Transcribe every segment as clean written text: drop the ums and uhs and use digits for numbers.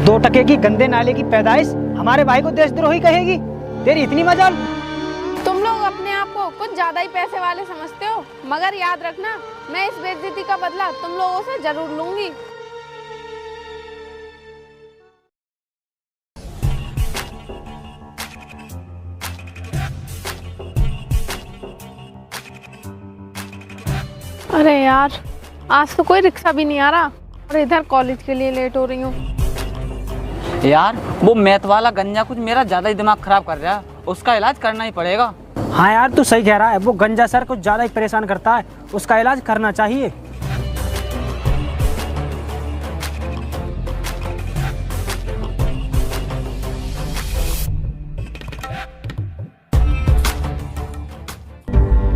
2 टके की गंदे नाले की पैदाइश हमारे भाई को देशद्रोही कहेगी? तेरी इतनी मजाल? तुम लोग अपने आप को कुछ ज्यादा ही पैसे वाले समझते हो, मगर याद रखना मैं इस बेइज्जती का बदला तुम लोगों से जरूर लूंगी। अरे यार, आज तो कोई रिक्शा भी नहीं आ रहा और इधर कॉलेज के लिए लेट हो रही हूँ। यार वो मैथ वाला गंजा कुछ मेरा ज्यादा ही दिमाग खराब कर रहा है, उसका इलाज करना ही पड़ेगा। हाँ यार, तू सही कह रहा है। वो गंजा सर कुछ ज्यादा ही परेशान करता है, उसका इलाज करना चाहिए।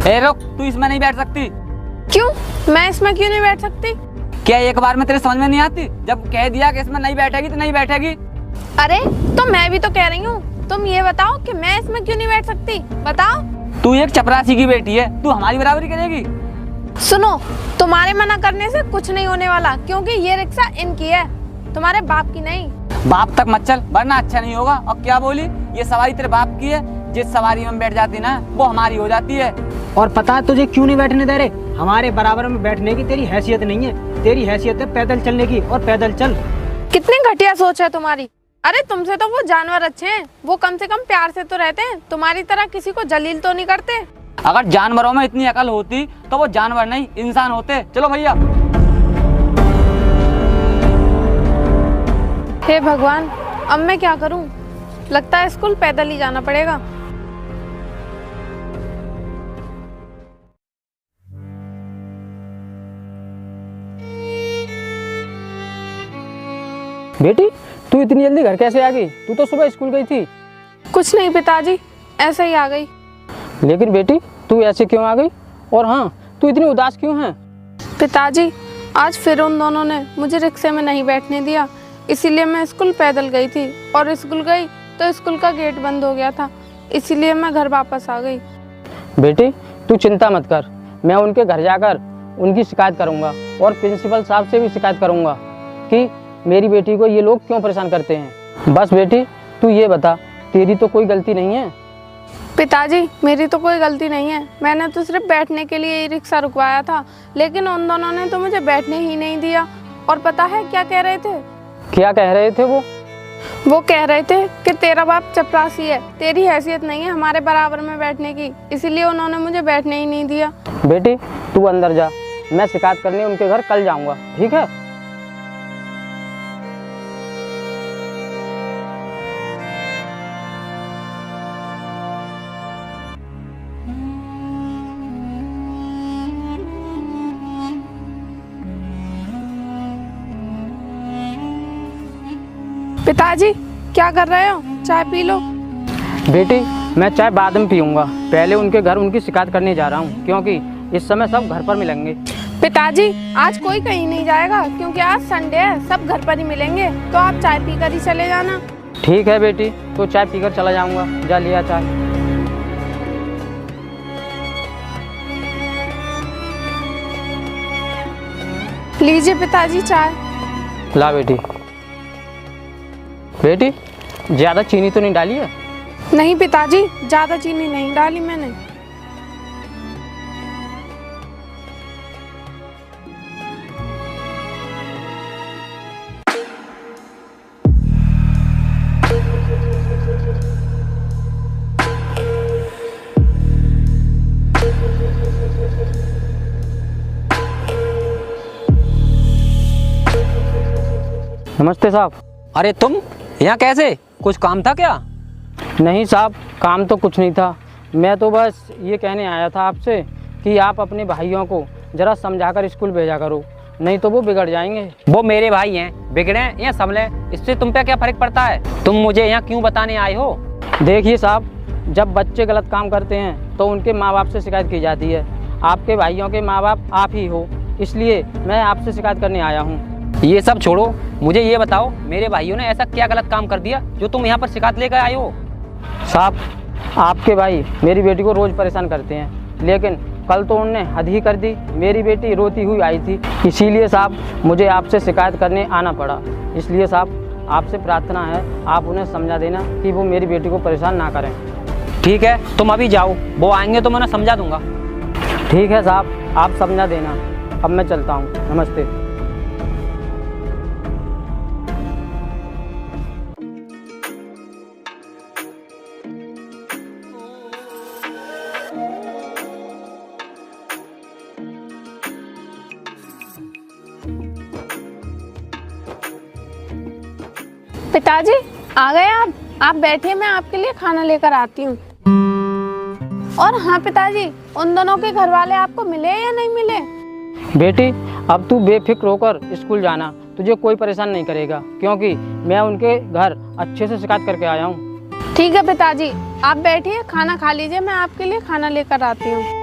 ए रुक, तू इसमें नहीं बैठ सकती। क्यों? मैं इसमें क्यों नहीं बैठ सकती? क्या एक बार में तेरे समझ में नहीं आती? जब कह दिया कि इसमें नहीं बैठेगी तो नहीं बैठेगी। अरे तो मैं भी तो कह रही हूँ, तुम ये बताओ कि मैं इसमें क्यों नहीं बैठ सकती, बताओ। तू एक चपरासी की बेटी है, तू हमारी बराबरी करेगी? सुनो, तुम्हारे मना करने से कुछ नहीं होने वाला, क्योंकि ये रिक्शा इनकी है, तुम्हारे बाप की नहीं। बाप तक मत चल वरना अच्छा नहीं होगा। और क्या बोली? ये सवारी तेरे बाप की है, जिस सवारी में बैठ जाती ना वो हमारी हो जाती है। और पता है तुझे क्यों नहीं बैठने दे रहे? हमारे बराबर में बैठने की तेरी हैसियत नहीं है। तेरी हैसियत है पैदल चलने की, और पैदल चल। कितनी घटिया सोच है तुम्हारी। अरे तुमसे तो वो जानवर अच्छे हैं, वो कम से कम प्यार से तो रहते हैं, तुम्हारी तरह किसी को जलील तो नहीं करते। अगर जानवरों में इतनी अकल होती तो वो जानवर नहीं इंसान होते। चलो भैया। हे भगवान, अब मैं क्या करूं? लगता है स्कूल पैदल ही जाना पड़ेगा। बेटी, तू इतनी जल्दी घर कैसे आ गई? तू तो सुबह स्कूल गई थी। कुछ नहीं पिताजी, ऐसे ही आ गई। लेकिन बेटी, तू ऐसे क्यों आ गई? और हाँ, तू इतनी उदास क्यों है? पिताजी, आज फिर उन दोनों ने मुझे रिक्शे में नहीं बैठने दिया, इसीलिए मैं स्कूल पैदल गई थी, और स्कूल गई तो स्कूल का गेट बंद हो गया था, इसीलिए मैं घर वापस आ गई। बेटी, तू चिंता मत कर, मैं उनके घर जाकर उनकी शिकायत करूँगा और प्रिंसिपल साहब से भी शिकायत करूँगा कि मेरी बेटी को ये लोग क्यों परेशान करते हैं। बस बेटी, तू ये बता, तेरी तो कोई गलती नहीं है? पिताजी, मेरी तो कोई गलती नहीं है, मैंने तो सिर्फ बैठने के लिए ही रिक्शा रुकवाया था, लेकिन उन दोनों ने तो मुझे बैठने ही नहीं दिया। और पता है क्या कह रहे थे? क्या कह रहे थे वो? वो कह रहे थे कि तेरा बाप चपरासी है, तेरी हैसियत नहीं है हमारे बराबर में बैठने की, इसीलिए उन्होंने मुझे बैठने ही नहीं दिया। बेटी, तू अंदर जा, मैं शिकायत करने उनके घर कल जाऊँगा, ठीक है? पिताजी, क्या कर रहे हो? चाय पी लो। बेटी, मैं चाय बाद में पीऊँगा, पहले उनके घर उनकी शिकायत करने जा रहा हूँ, क्योंकि इस समय सब घर पर मिलेंगे। पिताजी, आज कोई कहीं नहीं जाएगा, क्योंकि आज संडे है, सब घर पर ही मिलेंगे, तो आप चाय पीकर ही चले जाना। ठीक है बेटी, तो चाय पीकर चला जाऊँगा। जा लिया चाय। लीजिए पिताजी चाय। ला बेटी। बेटी, ज़्यादा चीनी तो नहीं डाली है? नहीं पिताजी, ज्यादा चीनी नहीं डाली मैंने। नमस्ते साहब। अरे तुम यहाँ कैसे? कुछ काम था क्या? नहीं साहब, काम तो कुछ नहीं था, मैं तो बस ये कहने आया था आपसे कि आप अपने भाइयों को ज़रा समझाकर स्कूल भेजा करो, नहीं तो वो बिगड़ जाएंगे। वो मेरे भाई हैं, बिगड़े या संभले, इससे तुम पे क्या फर्क पड़ता है? तुम मुझे यहाँ क्यों बताने आए हो? देखिए साहब, जब बच्चे गलत काम करते हैं तो उनके माँ बाप से शिकायत की जाती है। आपके भाइयों के माँ बाप आप ही हो, इसलिए मैं आपसे शिकायत करने आया हूँ। ये सब छोड़ो, मुझे ये बताओ मेरे भाइयों ने ऐसा क्या गलत काम कर दिया जो तुम यहाँ पर शिकायत लेकर आए हो? साहब, आपके भाई मेरी बेटी को रोज़ परेशान करते हैं, लेकिन कल तो उनने हद ही कर दी। मेरी बेटी रोती हुई आई थी, इसीलिए साहब मुझे आपसे शिकायत करने आना पड़ा। इसलिए साहब आपसे प्रार्थना है आप उन्हें समझा देना कि वो मेरी बेटी को परेशान ना करें। ठीक है, तुम अभी जाओ, वो आएंगे तो मैं उन्हें समझा दूंगा। ठीक है साहब, आप समझा देना। अब मैं चलता हूँ, नमस्ते। पिताजी आ गए आप बैठिए, मैं आपके लिए खाना लेकर आती हूँ। और हाँ पिताजी, उन दोनों के घर वाले आपको मिले या नहीं मिले? बेटी अब तू बेफिक्र होकर स्कूल जाना, तुझे कोई परेशान नहीं करेगा, क्योंकि मैं उनके घर अच्छे से शिकायत करके आया हूँ। ठीक है पिताजी, आप बैठिए, खाना खा लीजिए, मैं आपके लिए खाना लेकर आती हूँ।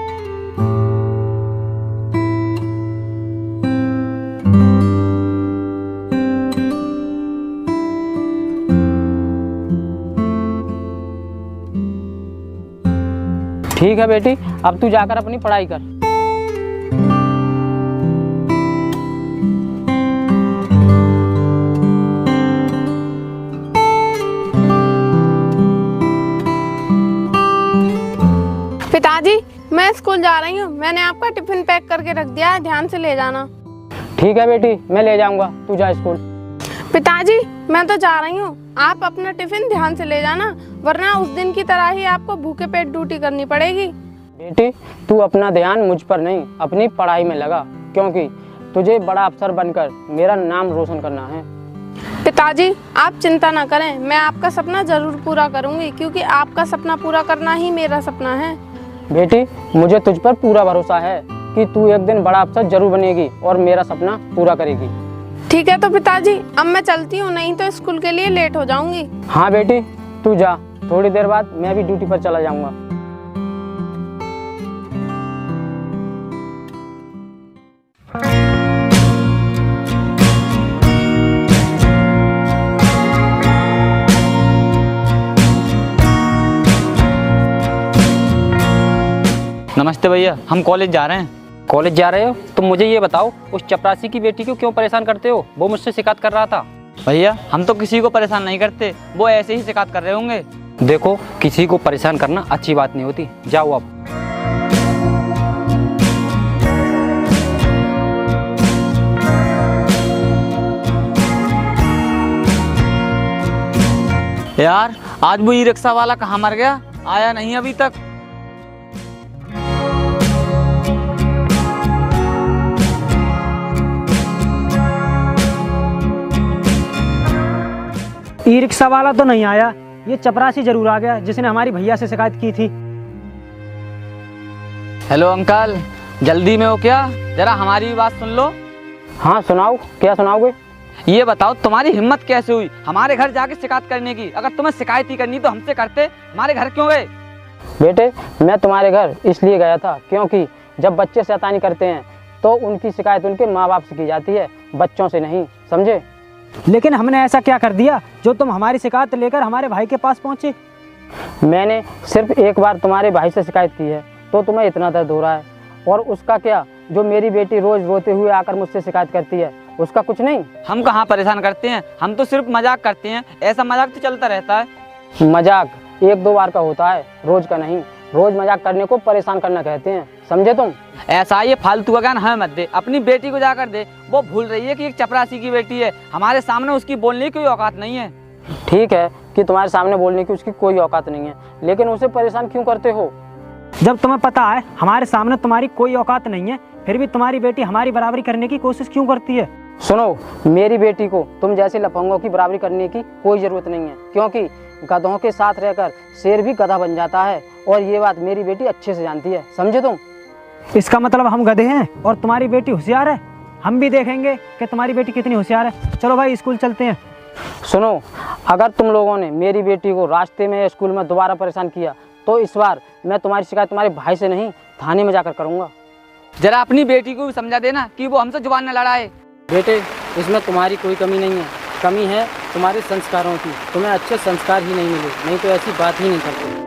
ठीक है बेटी, अब तू जाकर अपनी पढ़ाई कर। पिताजी मैं स्कूल जा रही हूँ, मैंने आपका टिफिन पैक करके रख दिया है, ध्यान से ले जाना। ठीक है बेटी, मैं ले जाऊंगा, तू जा स्कूल। पिताजी मैं तो जा रही हूँ, आप अपना टिफिन ध्यान से ले जाना, वरना उस दिन की तरह ही आपको भूखे पेट ड्यूटी करनी पड़ेगी। बेटी तू अपना ध्यान मुझ पर नहीं, अपनी पढ़ाई में लगा, क्योंकि तुझे बड़ा अफसर बनकर मेरा नाम रोशन करना है। पिताजी आप चिंता ना करें, मैं आपका सपना जरूर पूरा करूंगी, क्योंकि आपका सपना पूरा करना ही मेरा सपना है। बेटी मुझे तुझ पर पूरा भरोसा है कि तू एक दिन बड़ा अफसर जरूर बनेगी और मेरा सपना पूरा करेगी। ठीक है तो पिताजी अब मैं चलती हूँ, नहीं तो स्कूल के लिए लेट हो जाऊंगी। हाँ बेटी तू जा, थोड़ी देर बाद मैं भी ड्यूटी पर चला जाऊंगा। नमस्ते भैया, हम कॉलेज जा रहे हैं। कॉलेज जा रहे हो? तुम मुझे ये बताओ, उस चपरासी की बेटी को क्यों परेशान करते हो? वो मुझसे शिकायत कर रहा था। भैया हम तो किसी को परेशान नहीं करते, वो ऐसे ही शिकायत कर रहे होंगे। देखो किसी को परेशान करना अच्छी बात नहीं होती, जाओ अब। यार आज वो ई रिक्शा वाला कहाँ मर गया, आया नहीं अभी तक। ई रिक्शा वाला तो नहीं आया, ये चपरासी जरूर आ गया जिसने हमारी भैया से शिकायत की थी। हेलो अंकल, जल्दी में हो क्या? जरा हमारी भी बात सुन लो। हाँ सुनाओ, क्या सुनाओगे? ये बताओ तुम्हारी हिम्मत कैसे हुई हमारे घर जाके शिकायत करने की? अगर तुम्हें शिकायत ही करनी तो हमसे करते, हमारे घर क्यों गए? बेटे मैं तुम्हारे घर इसलिए गया था क्योंकि जब बच्चे शैतानी करते हैं तो उनकी शिकायत उनके माँ बाप से की जाती है, बच्चों से नहीं, समझे? लेकिन हमने ऐसा क्या कर दिया जो तुम हमारी शिकायत लेकर हमारे भाई के पास पहुंचे? मैंने सिर्फ एक बार तुम्हारे भाई से शिकायत की है तो तुम्हें इतना दर्द हो रहा है, और उसका क्या जो मेरी बेटी रोज रोते हुए आकर मुझसे शिकायत करती है उसका कुछ नहीं? हम कहाँ परेशान करते हैं, हम तो सिर्फ मजाक करते हैं, ऐसा मजाक तो चलता रहता है। मजाक एक दो बार का होता है, रोज का नहीं। रोज मजाक करने को परेशान करना कहते हैं, समझे तुम? ऐसा ये फालतू का ज्ञान हमें मत दे, अपनी बेटी को जाकर दे। वो भूल रही है कि एक चपरासी की बेटी है, हमारे सामने उसकी बोलने की कोई औकात नहीं है। ठीक है कि तुम्हारे सामने बोलने की उसकी कोई औकात नहीं है, लेकिन उसे परेशान क्यों करते हो? जब तुम्हें पता है हमारे सामने तुम्हारी कोई औकात नहीं है, फिर भी तुम्हारी बेटी हमारी बराबरी करने की कोशिश क्यों करती है? सुनो, मेरी बेटी को तुम जैसे लफंगों की बराबरी करने की कोई जरूरत नहीं है, क्योंकि गधों के साथ रहकर शेर भी गधा बन जाता है, और ये बात मेरी बेटी अच्छे से जानती है, समझे तुम? इसका मतलब हम गधे हैं और तुम्हारी बेटी होशियार है? हम भी देखेंगे कि तुम्हारी बेटी कितनी होशियार है। चलो भाई स्कूल चलते हैं। सुनो, अगर तुम लोगों ने मेरी बेटी को रास्ते में या स्कूल में दोबारा परेशान किया तो इस बार मैं तुम्हारी शिकायत तुम्हारे भाई से नहीं, थाने में जाकर करूँगा। जरा अपनी बेटी को भी समझा देना कि वो हमसे जुबान न लड़ाए। बेटे इसमें तुम्हारी कोई कमी नहीं है, कमी है तुम्हारे संस्कारों की। तुम्हें अच्छे संस्कार ही नहीं मिले, नहीं तो ऐसी बात ही नहीं करते।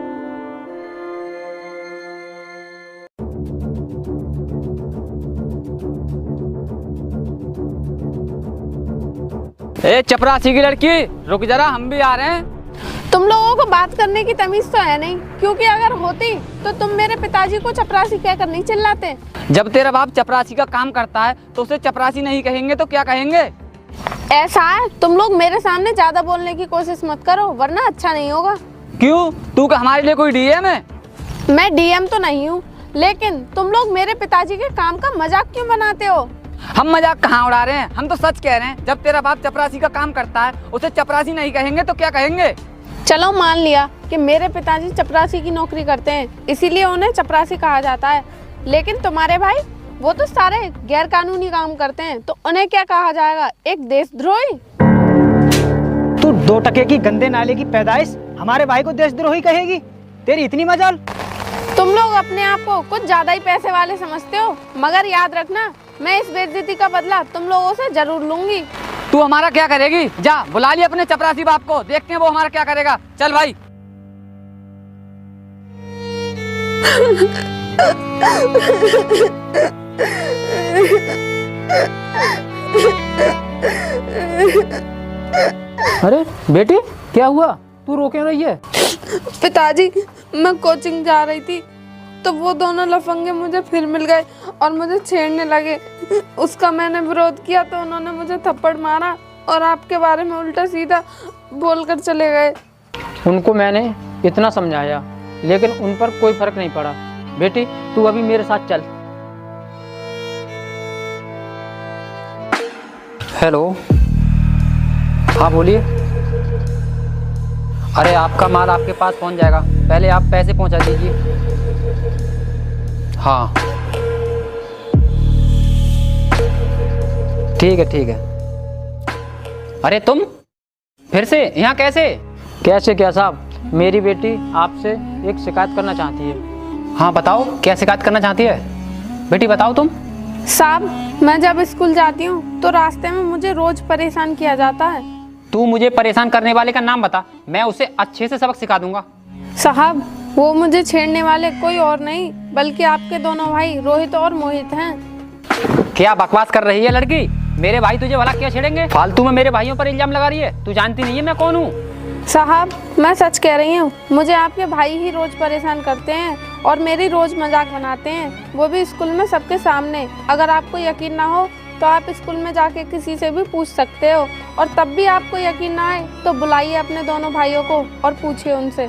ए चपरासी की लड़की, रुक जरा, हम भी आ रहे हैं। तुम लोगों को बात करने की तमीज तो है नहीं, क्योंकि अगर होती तो तुम मेरे पिताजी को चपरासी कहकर नहीं चिल्लाते। जब तेरा बाप चपरासी का काम करता है तो उसे चपरासी नहीं कहेंगे तो क्या कहेंगे? ऐसा है, तुम लोग मेरे सामने ज्यादा बोलने की कोशिश मत करो, वरना अच्छा नहीं होगा। क्यों, तू क्या हमारे लिए कोई डीएम है? मैं डीएम तो नहीं हूँ, लेकिन तुम लोग मेरे पिताजी के काम का मजाक क्यों बनाते हो? हम मजाक कहाँ उड़ा रहे हैं, हम तो सच कह रहे हैं। जब तेरा बाप चपरासी का काम करता है उसे चपरासी नहीं कहेंगे तो क्या कहेंगे? चलो मान लिया कि मेरे पिताजी चपरासी की नौकरी करते हैं, इसीलिए उन्हें चपरासी कहा जाता है। लेकिन तुम्हारे भाई, वो तो सारे गैर कानूनी काम करते हैं, तो उन्हें क्या कहा जाएगा? एक देशद्रोही। तू 2 टके की गंदे नाले की पैदाइश हमारे भाई को देशद्रोही कहेगी? तेरी इतनी मजाल? तुम लोग अपने आप को कुछ ज्यादा ही पैसे वाले समझते हो, मगर याद रखना, मैं इस बेइज्जती का बदला तुम लोगों से जरूर लूंगी। तू हमारा क्या करेगी? जा बुला लिया अपने चपरासी बाप को, देखते हैं वो हमारा क्या करेगा। चल भाई। अरे बेटी, क्या हुआ? तू रो क्यों रही है? पिताजी, मैं कोचिंग जा रही थी तो वो दोनों लफंगे मुझे फिर मिल गए और मुझे छेड़ने लगे। उसका मैंने विरोध किया तो उन्होंने मुझे थप्पड़ मारा और आपके बारे में उल्टा सीधा बोलकर चले गए। उनको मैंने इतना समझाया, लेकिन उन पर कोई फर्क नहीं पड़ा। बेटी, तू अभी मेरे साथ चल। हेलो, हाँ बोलिए। अरे आपका माल आपके पास पहुंच जाएगा, पहले आप पैसे पहुंचा दीजिए। हाँ ठीक है ठीक है। अरे तुम फिर से यहाँ कैसे? कैसे क्या साहब, मेरी बेटी आपसे एक शिकायत करना चाहती है। हाँ बताओ, क्या शिकायत करना चाहती है? बेटी बताओ तुम। साहब, मैं जब स्कूल जाती हूँ तो रास्ते में मुझे रोज परेशान किया जाता है। तू मुझे परेशान करने वाले का नाम बता, मैं उसे अच्छे से सबक सिखा दूंगा। साहब, वो मुझे छेड़ने वाले कोई और नहीं बल्कि आपके दोनों भाई रोहित और मोहित हैं। क्या बकवास कर रही है लड़की? मेरे भाई तुझे भला क्या छेड़ेंगे? फालतू में मेरे भाइयों पर इल्जाम लगा रही है। तू जानती नहीं है मैं कौन हूँ? साहब, मैं सच कह रही हूँ, मुझे आपके भाई ही रोज परेशान करते हैं और मेरी रोज मजाक बनाते हैं, वो भी स्कूल में सबके सामने। अगर आपको यकीन ना हो तो आप स्कूल में जाके किसी से भी पूछ सकते हो, और तब भी आपको यकीन ना आए तो बुलाइए अपने दोनों भाइयों को और पूछिए उनसे।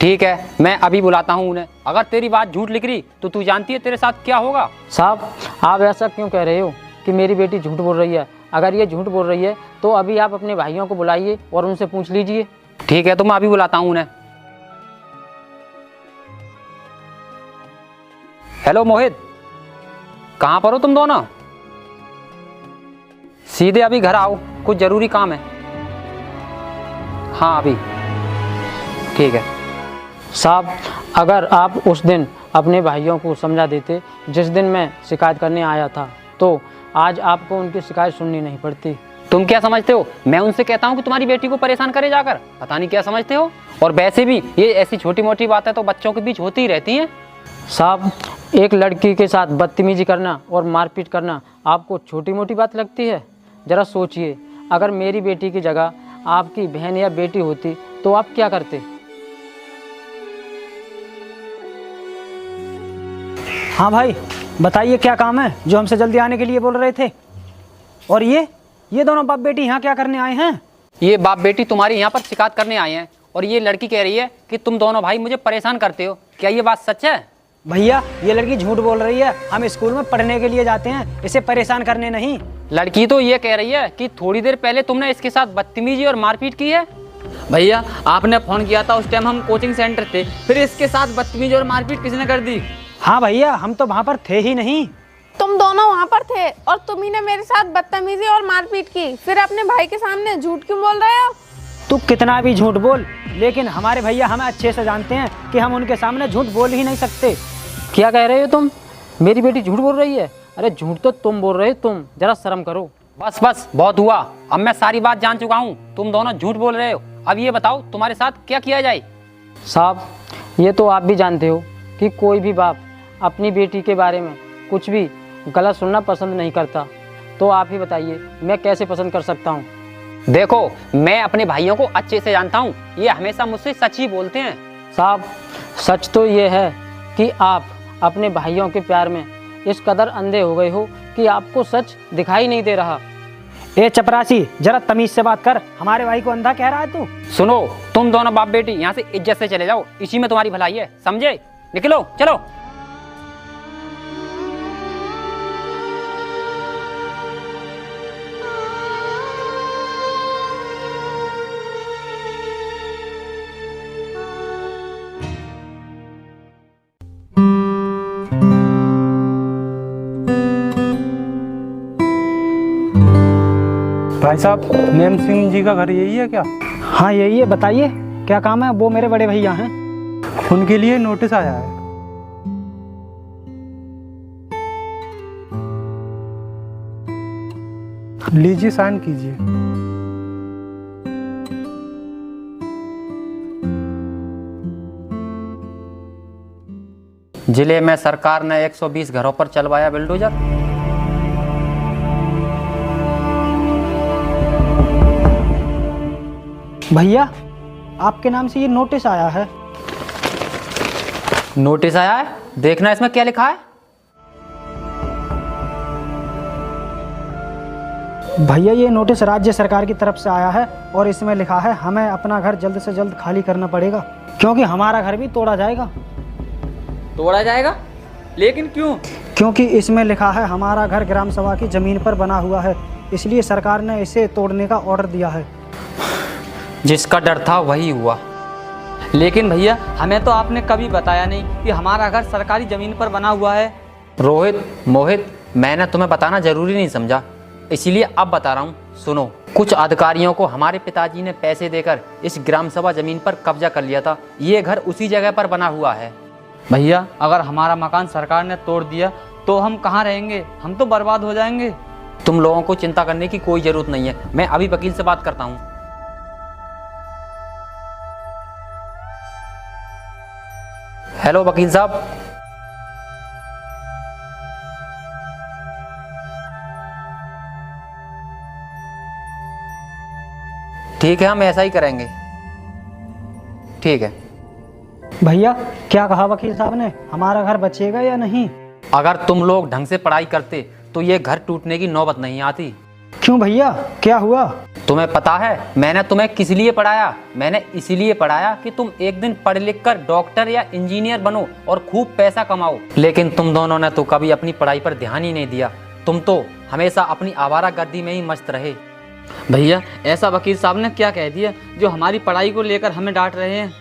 ठीक है, मैं अभी बुलाता हूँ उन्हें। अगर तेरी बात झूठ लिख रही तो तू जानती है तेरे साथ क्या होगा। साहब, आप ऐसा क्यों कह रहे हो कि मेरी बेटी झूठ बोल रही है? अगर ये झूठ बोल रही है तो अभी आप अपने भाइयों को बुलाइए और उनसे पूछ लीजिए। ठीक है, तो मैं अभी बुलाता हूँ उन्हें। हेलो मोहित, कहाँ पर हो तुम दोनों? सीधे अभी घर आओ, कुछ जरूरी काम है। हाँ अभी। ठीक है साहब, अगर आप उस दिन अपने भाइयों को समझा देते जिस दिन मैं शिकायत करने आया था, तो आज आपको उनकी शिकायत सुननी नहीं पड़ती। तुम क्या समझते हो, मैं उनसे कहता हूँ कि तुम्हारी बेटी को परेशान करे जाकर? पता नहीं क्या समझते हो। और वैसे भी ये ऐसी छोटी मोटी बातें तो बच्चों के बीच होती ही रहती हैं। साहब, एक लड़की के साथ बदतमीजी करना और मारपीट करना आपको छोटी मोटी बात लगती है? ज़रा सोचिए, अगर मेरी बेटी की जगह आपकी बहन या बेटी होती तो आप क्या करते? हाँ भाई, बताइए क्या काम है जो हमसे जल्दी आने के लिए बोल रहे थे? और ये दोनों बाप बेटी यहाँ क्या करने आए हैं? ये बाप बेटी तुम्हारी यहाँ पर शिकायत करने आए हैं, और ये लड़की कह रही है कि तुम दोनों भाई मुझे परेशान करते हो। क्या ये बात सच है? भैया, ये लड़की झूठ बोल रही है। हम स्कूल में पढ़ने के लिए जाते हैं, इसे परेशान करने नहीं। लड़की तो ये कह रही है कि थोड़ी देर पहले तुमने इसके साथ बदतमीजी और मारपीट की है। भैया, आपने फोन किया था, उस टाइम हम कोचिंग सेंटर थे, फिर इसके साथ बदतमीजी और मारपीट किसने कर दी? हाँ भैया, हम तो वहाँ पर थे ही नहीं। तुम दोनों वहाँ पर थे और तुम ही ने मेरे साथ बदतमीजी और मारपीट की, फिर अपने भाई के सामने झूठ क्यों बोल रहे हो? तू कितना भी झूठ बोल, लेकिन हमारे भैया हमें अच्छे से जानते हैं कि हम उनके सामने झूठ बोल ही नहीं सकते। क्या कह रहे हो तुम? मेरी बेटी झूठ बोल रही है? अरे झूठ तो तुम बोल रहे हो, तुम जरा शर्म करो। बस बस, बहुत हुआ, अब मैं सारी बात जान चुका हूँ। तुम दोनों झूठ बोल रहे हो। अब ये बताओ तुम्हारे साथ क्या किया जाए? साहब, ये तो आप भी जानते हो कि कोई भी बाप अपनी बेटी के बारे में कुछ भी गलत सुनना पसंद नहीं करता, तो आप ही बताइए मैं कैसे पसंद कर सकता हूँ? देखो, मैं अपने भाइयों को अच्छे से जानता हूँ, ये हमेशा मुझसे सच ही बोलते हैं। साहब, सच तो ये है कि आप अपने भाइयों के प्यार में इस कदर अंधे हो गए हो कि आपको सच दिखाई नहीं दे रहा। ए चपरासी, जरा तमीज से बात कर, हमारे भाई को अंधा कह रहा है तू? सुनो, तुम दोनों बाप बेटी यहाँ से इज्जत से चले जाओ, इसी में तुम्हारी भलाई है, समझे? निकलो, चलो। भाई साहब, नेम सिंह जी का घर यही है क्या? हाँ यही है, बताइए क्या काम है? वो मेरे बड़े भैया हैं। उनके लिए नोटिस आया है। लीजिए, साइन कीजिए। जिले में सरकार ने 120 घरों पर चलवाया बिल्डोजर। भैया, आपके नाम से ये नोटिस आया है। नोटिस आया है? देखना इसमें क्या लिखा है। भैया, ये नोटिस राज्य सरकार की तरफ से आया है और इसमें लिखा है हमें अपना घर जल्द से जल्द खाली करना पड़ेगा, क्योंकि हमारा घर भी तोड़ा जाएगा। तोड़ा जाएगा? लेकिन क्यों? क्योंकि इसमें लिखा है हमारा घर ग्राम सभा की जमीन पर बना हुआ है, इसलिए सरकार ने इसे तोड़ने का ऑर्डर दिया है। जिसका डर था वही हुआ। लेकिन भैया, हमें तो आपने कभी बताया नहीं कि हमारा घर सरकारी ज़मीन पर बना हुआ है। रोहित, मोहित, मैंने तुम्हें बताना जरूरी नहीं समझा, इसीलिए अब बता रहा हूँ, सुनो। कुछ अधिकारियों को हमारे पिताजी ने पैसे देकर इस ग्राम सभा जमीन पर कब्जा कर लिया था। ये घर उसी जगह पर बना हुआ है। भैया, अगर हमारा मकान सरकार ने तोड़ दिया तो हम कहाँ रहेंगे? हम तो बर्बाद हो जाएंगे। तुम लोगों को चिंता करने की कोई ज़रूरत नहीं है, मैं अभी वकील से बात करता हूँ। हेलो वकील साहब। ठीक है, हम ऐसा ही करेंगे। ठीक है। भैया, क्या कहा वकील साहब ने? हमारा घर बचेगा या नहीं? अगर तुम लोग ढंग से पढ़ाई करते तो ये घर टूटने की नौबत नहीं आती। क्यों भैया, क्या हुआ? तुम्हें पता है मैंने तुम्हें किस लिए पढ़ाया? मैंने इसीलिए पढ़ाया कि तुम एक दिन पढ़ लिख कर डॉक्टर या इंजीनियर बनो और खूब पैसा कमाओ। लेकिन तुम दोनों ने तो कभी अपनी पढ़ाई पर ध्यान ही नहीं दिया। तुम तो हमेशा अपनी आवारागर्दी में ही मस्त रहे। भैया, ऐसा वकील साहब ने क्या कह दिया जो हमारी पढ़ाई को लेकर हमें डांट रहे हैं?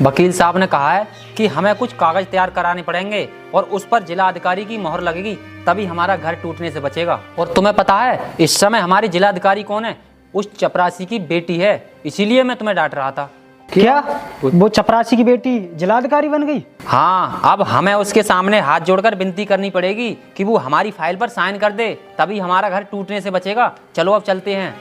वकील साहब ने कहा है कि हमें कुछ कागज तैयार कराने पड़ेंगे और उस पर जिला अधिकारी की मोहर लगेगी, तभी हमारा घर टूटने से बचेगा। और तुम्हें पता है इस समय हमारी जिला अधिकारी कौन है? उस चपरासी की बेटी है, इसीलिए मैं तुम्हें डांट रहा था। क्या वो चपरासी की बेटी जिलाधिकारी बन गई? हाँ, अब हमें उसके सामने हाथ जोड़कर विनती करनी पड़ेगी कि वो हमारी फाइल पर साइन कर दे, तभी हमारा घर टूटने से बचेगा। चलो अब चलते हैं।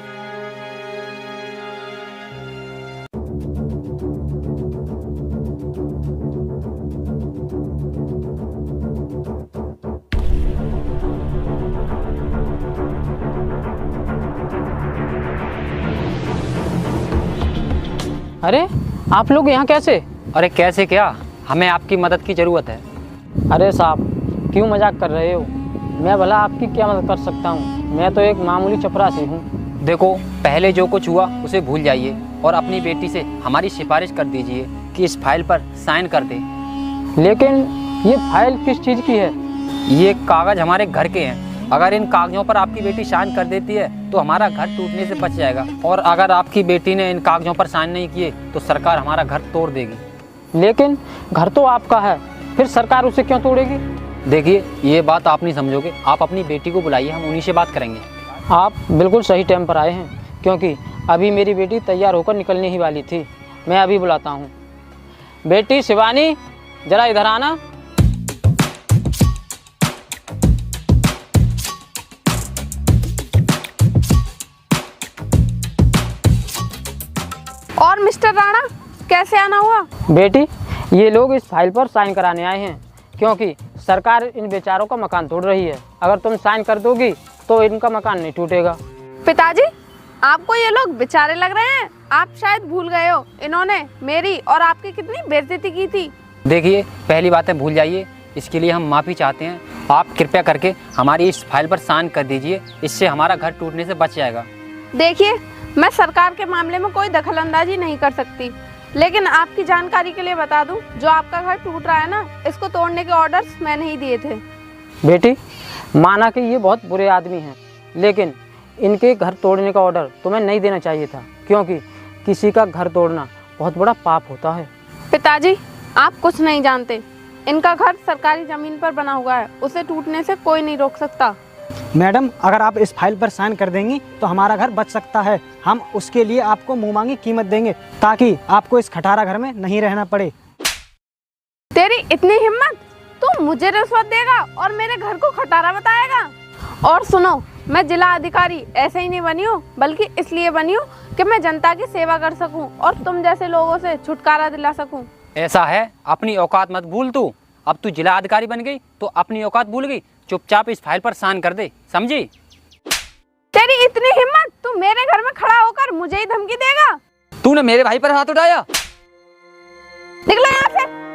अरे, आप लोग यहाँ कैसे? अरे कैसे क्या, हमें आपकी मदद की ज़रूरत है। अरे साहब, क्यों मजाक कर रहे हो? मैं भला आपकी क्या मदद कर सकता हूँ? मैं तो एक मामूली चपरासी हूँ। देखो, पहले जो कुछ हुआ उसे भूल जाइए और अपनी बेटी से हमारी सिफारिश कर दीजिए कि इस फाइल पर साइन कर दे। लेकिन ये फाइल किस चीज़ की है? ये कागज़ हमारे घर के हैं। अगर इन कागजों पर आपकी बेटी साइन कर देती है तो हमारा घर टूटने से बच जाएगा, और अगर आपकी बेटी ने इन कागजों पर साइन नहीं किए तो सरकार हमारा घर तोड़ देगी। लेकिन घर तो आपका है, फिर सरकार उसे क्यों तोड़ेगी? देखिए, ये बात आप नहीं समझोगे। आप अपनी बेटी को बुलाइए, हम उन्हीं से बात करेंगे। आप बिल्कुल सही टाइम पर आए हैं, क्योंकि अभी मेरी बेटी तैयार होकर निकलने ही वाली थी। मैं अभी बुलाता हूँ। बेटी शिवानी, जरा इधर आना। और मिस्टर राणा, कैसे आना हुआ? बेटी, ये लोग इस फाइल पर साइन कराने आए हैं, क्योंकि सरकार इन बेचारों का मकान तोड़ रही है। अगर तुम साइन कर दोगी तो इनका मकान नहीं टूटेगा। पिताजी, आपको ये लोग बेचारे लग रहे हैं? आप शायद भूल गए हो, इन्होंने मेरी और आपकी कितनी बेइज्जती की थी। देखिए, पहली बातें भूल जाइए, इसके लिए हम माफ़ी चाहते हैं। आप कृपया करके हमारी इस फाइल पर साइन कर दीजिए, इससे हमारा घर टूटने से बच जाएगा। देखिए, मैं सरकार के मामले में कोई दखलंदाजी नहीं कर सकती, लेकिन आपकी जानकारी के लिए बता दूं, जो आपका घर टूट रहा है ना, इसको तोड़ने के ऑर्डर्स मैंने ही दिए थे। बेटी, माना कि ये बहुत बुरे आदमी हैं, लेकिन इनके घर तोड़ने का ऑर्डर तुम्हें नहीं देना चाहिए था, क्योंकि किसी का घर तोड़ना बहुत बड़ा पाप होता है। पिताजी, आप कुछ नहीं जानते। इनका घर सरकारी जमीन पर बना हुआ है, उसे टूटने से कोई नहीं रोक सकता। मैडम, अगर आप इस फाइल पर साइन कर देंगी तो हमारा घर बच सकता है। हम उसके लिए आपको मुँह मांगी कीमत देंगे, ताकि आपको इस खटारा घर में नहीं रहना पड़े। तेरी इतनी हिम्मत, तू मुझे रिश्वत देगा और मेरे घर को खटारा बताएगा? और सुनो, मैं जिला अधिकारी ऐसे ही नहीं बनी हूँ, बल्कि इसलिए बनी हूँ कि मैं जनता की सेवा कर सकूँ और तुम जैसे लोगों से छुटकारा दिला सकूँ। ऐसा है, अपनी औकात मत भूल तू। अब तू जिला अधिकारी बन गई तो अपनी औकात भूल गई। चुपचाप इस फाइल पर साइन कर दे, समझी? तेरी इतनी हिम्मत, तू मेरे घर में खड़ा होकर मुझे ही धमकी देगा? तूने मेरे भाई पर हाथ उठाया? निकलो यहाँ से।